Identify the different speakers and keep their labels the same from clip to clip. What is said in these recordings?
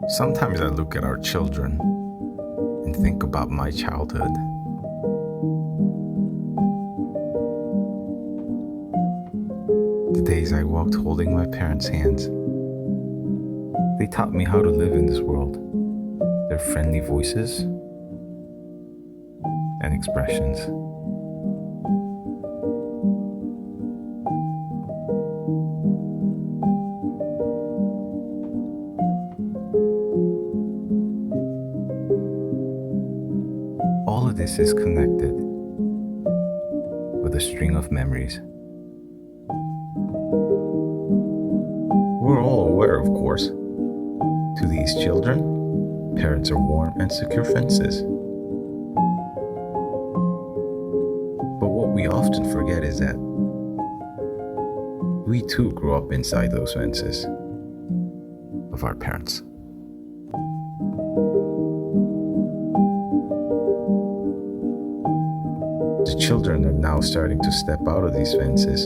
Speaker 1: Sometimes I look at our children and think about my childhood. The days I walked holding my parents' hands. They taught me how to live in this world. Their friendly voices and expressions. All of this is connected with a string of memories. We're all aware, of course, to these children, parents are warm and secure fences. But what we often forget is that we too grew up inside those fences of our parents. The children are now starting to step out of these fences.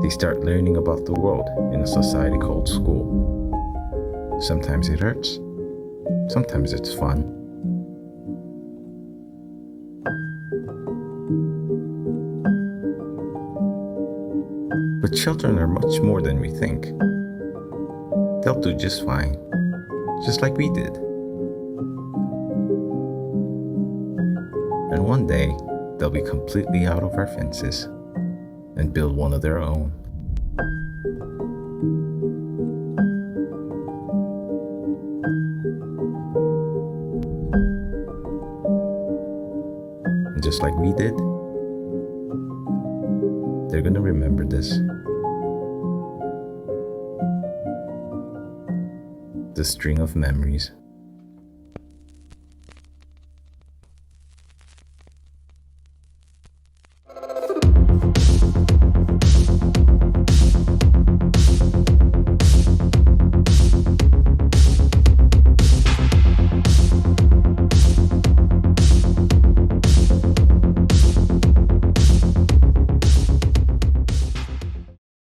Speaker 1: They start learning about the world in a society called school. Sometimes it hurts, sometimes it's fun. But children are much more than we think. They'll do just fine, just like we did. And one day, they'll be completely out of our fences and build one of their own. And just like we did, they're gonna remember this. The string of memories.